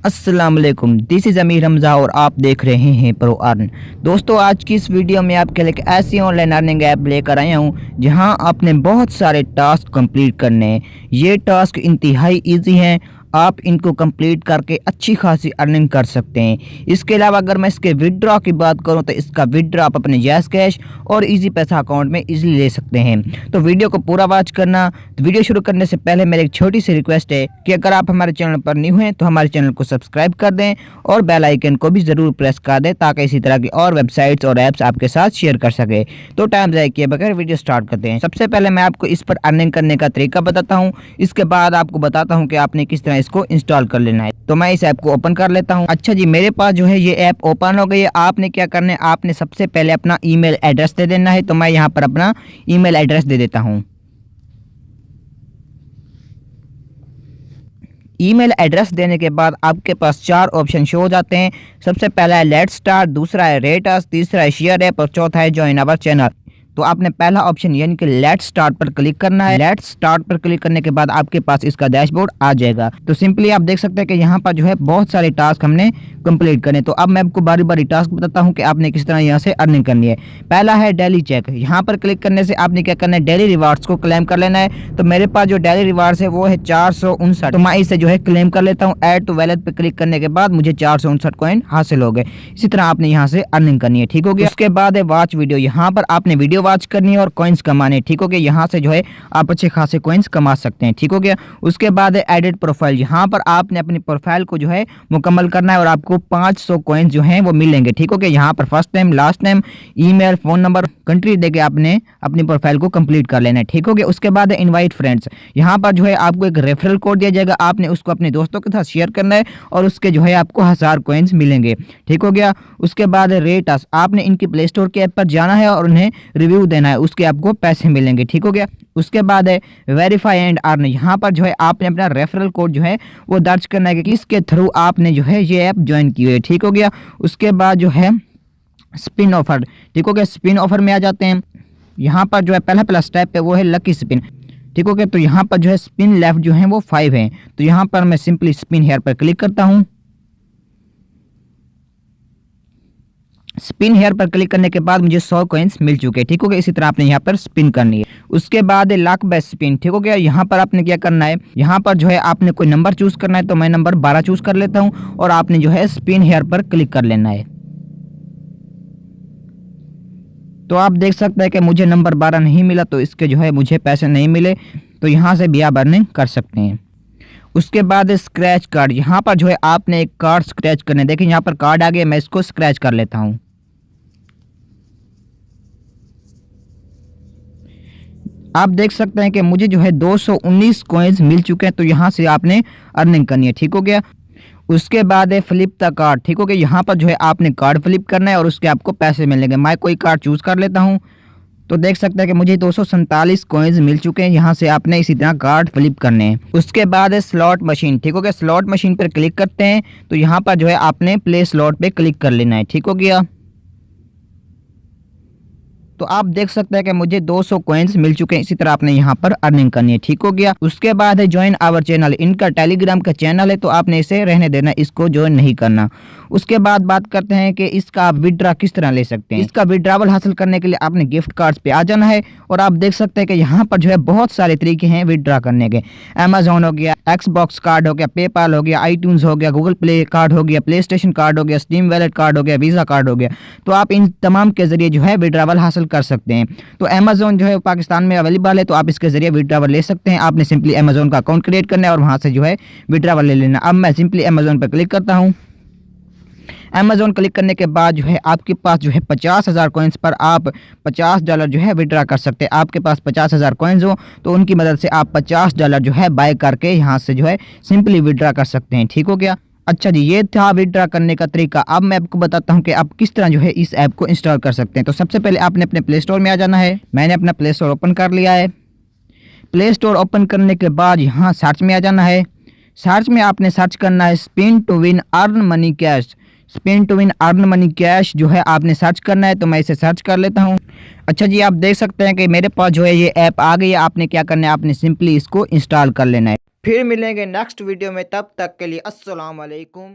अस्सलाम वालेकुम, this is Amir Hamza और आप देख रहे हैं प्रो अर्न। दोस्तों, आज की इस वीडियो में आपके लिए एक ऐसी ऑनलाइन अर्निंग ऐप लेकर आया हूं जहां आपने बहुत सारे टास्क कंप्लीट करने हैं। ये टास्क इंतहाई इजी हैं, आप इनको कंप्लीट करके अच्छी खासी अर्निंग कर सकते हैं। इसके अलावा अगर मैं इसके विड्रॉ की बात करूं तो इसका विड्रॉ आप अपने यस कैश और इजी पैसा अकाउंट में इजीली ले सकते हैं। तो वीडियो को पूरा वॉच करना। तो वीडियो शुरू करने से पहले मेरी एक छोटी सी रिक्वेस्ट है कि अगर आप हमारे चैनल पर न्यू हैं तो हमारे चैनल को सब्सक्राइब कर दें और बेल आइकन को भी ज़रूर प्रेस कर दें ताकि इसी तरह की और वेबसाइट्स और ऐप्स आपके साथ शेयर कर सके। तो टाइम ज़ाया किए बगैर वीडियो स्टार्ट करते हैं। सबसे पहले मैं आपको इस पर अर्निंग करने का तरीका बताता हूँ, इसके बाद आपको बताता हूँ कि आपने किस तरह इसको इंस्टॉल कर लेना है। तो मैं इस ऐप को ओपन कर लेता हूँ। अच्छा जी, मेरे पास जो है ये ऐप ओपन हो गई है। आपने क्या करना है, आपने सबसे पहले अपना ईमेल एड्रेस दे देना है। तो मैं यहाँ पर अपना ईमेल एड्रेस दे देता हूँ। ईमेल एड्रेस देने के बाद आपके पास 4 ऑप्शन शो हो जाते हैं। सबसे पहला है लेट्स स्टार्ट, दूसरा है रेट अस, तीसरा है शेयर ऐप और चौथा है जॉइन आवर चैनल। तो आपने पहला ऑप्शन यानी कि लेट्स स्टार्ट पर क्लिक करना है। लेट्स स्टार्ट पर क्लिक करने के बाद आपके पास इसका डैशबोर्ड आ जाएगा। तो सिंपली आप देख सकते हैं कि यहाँ पर जो है बहुत सारे टास्क हमने कंप्लीट करने। तो अब मैं आपको बारी बारी टास्क बताता हूँ कि आपने किस तरह यहाँ से अर्निंग करनी है। पहला है डेली चेक। यहाँ पर क्लिक करने से आपने क्या करना है, डेली रिवार्ड्स को क्लेम कर लेना है। तो मेरे पास जो डेली रिवार्ड्स है वो है 459। तो मैं इसे जो है क्लेम कर लेता हूँ। ऐड टू वैलेट पे क्लिक करने के बाद मुझे 459 कॉइन हासिल हो गए। इसी तरह आपने यहाँ से अर्निंग करनी है, ठीक हो गया। उसके बाद है वॉच वीडियो। यहाँ पर आपने वीडियो वॉच करनी है और कॉइन्स कमाने, ठीक हो गया। यहाँ से जो है आप अच्छे खासे कॉइन्स कमा सकते हैं, ठीक हो गया। उसके बाद है एडिट प्रोफाइल। यहाँ पर आपने अपनी प्रोफाइल को जो है मुकम्मल करना है और आपको 500 कॉइन्स जो हैं वो मिलेंगे, ठीक हो गया। यहाँ पर first name, last name, email, phone number, country देके आपने अपनी प्रोफाइल को कंप्लीट कर लेना है, ठीक हो गया। उसके बाद है इनवाइट फ्रेंड्स। यहाँ पर जो है आपको एक रेफरल कोड दिया जाएगा, आपने उसको अपने दोस्तों के साथ शेयर करना है और उसके जो है आपको 1000 कॉइन्स मिलेंगे, ठीक हो गया। उसके बाद है रेट अस। आपने इनकी प्ले स्टोर के ऐप पर जाना है और उन्हें रिव्यू देना है, उसके आपको पैसे मिलेंगे, ठीक हो गया। उसके बाद है वेरीफाई एंड अर्न। यहाँ पर जो है आपने अपना रेफरल कोड जो है वो दर्ज करना है कि इसके थ्रू आपने जो है ये ऐप ज्वाइन की हुई है, ठीक हो गया। उसके बाद जो है स्पिन ऑफर, ठीक हो गया। स्पिन ऑफर में आ जाते हैं। यहाँ पर जो है पहला स्टेप है वो है लकी स्पिन, ठीक हो गया। तो यहाँ पर जो है स्पिन लेफ्ट जो है वो 5 है। तो यहाँ पर मैं सिंपली स्पिन हेयर पर क्लिक करता हूँ। स्पिन हेयर पर क्लिक करने के बाद मुझे 100 कॉइन्स मिल चुके हैं, ठीक हो गया। इसी तरह आपने यहाँ पर स्पिन करनी है। उसके बाद लक बेस्ट स्पिन, ठीक हो गया। यहाँ पर आपने क्या करना है, यहाँ पर जो है आपने कोई नंबर चूज करना है। तो मैं नंबर 12 चूज कर लेता हूँ और आपने जो है स्पिन हेयर पर क्लिक कर लेना है। तो आप देख सकते हैं कि मुझे नंबर 12 नहीं मिला, तो इसके जो है मुझे पैसे नहीं मिले। तो यहाँ से भी आप अर्निंग कर सकते हैं। उसके बाद स्क्रैच कार्ड। यहाँ पर जो है आपने एक कार्ड स्क्रैच करने, देखिए यहाँ पर कार्ड आ गया, मैं इसको स्क्रैच कर लेता हूँ। आप देख सकते हैं कि मुझे जो है 219 कॉइन्स मिल चुके हैं। तो यहाँ से आपने अर्निंग करनी है, ठीक हो गया। उसके बाद है फ्लिप द कार्ड, ठीक हो गया। यहाँ पर जो है आपने कार्ड फ्लिप करना है और उसके आपको पैसे मिलेंगे। मैं कोई कार्ड चूज कर लेता हूँ। तो देख सकते हैं कि मुझे 247 कॉइन्स मिल चुके हैं। यहाँ से आपने इसी तरह कार्ड फ्लिप करने हैं। उसके बाद है स्लॉट मशीन, ठीक हो गया। स्लॉट मशीन पर क्लिक करते हैं। तो यहाँ पर जो है आपने प्ले स्लॉट पे क्लिक कर लेना है, ठीक हो गया। तो आप देख सकते हैं कि मुझे 200 कॉइन्स मिल चुके हैं। इसी तरह आपने यहाँ पर अर्निंग करनी है, ठीक हो गया। उसके बाद है ज्वाइन आवर चैनल। इनका टेलीग्राम का चैनल है, तो आपने इसे रहने देना, इसको ज्वाइन नहीं करना। उसके बाद बात करते हैं कि इसका आप विड्रा किस तरह ले सकते हैं। इसका विड्रावल हासिल करने के लिए आपने गिफ्ट कार्ड्स पे आ जाना है और आप देख सकते हैं कि यहाँ पर जो है बहुत सारे तरीके हैं विड्रा करने के। अमेजोन हो गया, एक्सबॉक्स कार्ड हो गया, पेपाल हो गया, आईट्यून्स हो गया, गूगल प्ले कार्ड हो गया, प्ले स्टेशन कार्ड हो गया, स्टीम वैलेट कार्ड हो गया, वीज़ा कार्ड हो गया। तो आप इन तमाम के जरिए जो है विड्रावल हासिल कर सकते हैं। तो अमेजोन जो है पाकिस्तान में अवेलेबल है, तो आप इसके जरिए विड्रावल ले सकते हैं। आपने सिंपली अमेजोन का अकाउंट क्रिएट करना है और वहां से जो है विड्रावल ले लेना। अब मैं सिंपली अमेजोन पर क्लिक करता हूं। अमेजोन क्लिक करने के बाद जो है आपके पास जो है 50,000 कॉइन्स पर आप $50 जो है विड्रा कर सकते हैं। आपके पास 50,000 कॉइन्स हो तो उनकी मदद से आप $50 जो है बाय करके यहाँ से जो है सिंपली विड्रा कर सकते हैं, ठीक हो गया। अच्छा जी, ये था विड्रा करने का तरीका। अब मैं आपको बताता हूँ कि आप किस तरह जो है इस ऐप को इंस्टॉल कर सकते हैं। तो सबसे पहले आपने अपने प्ले स्टोर में आ जाना है। मैंने अपना प्ले स्टोर ओपन कर लिया है। प्ले स्टोर ओपन करने के बाद यहाँ सर्च में आ जाना है। सर्च में आपने सर्च करना है spin to win earn money cash. Spin to win earn money cash जो है आपने सर्च करना है। तो मैं इसे सर्च कर लेता हूँ। अच्छा जी, आप देख सकते हैं कि मेरे पास जो है ये ऐप आ गई है। आपने क्या करना है, आपने सिंपली इसको इंस्टॉल कर लेना है। फिर मिलेंगे नेक्स्ट वीडियो में, तब तक के लिए अस्सलाम वालेकुम।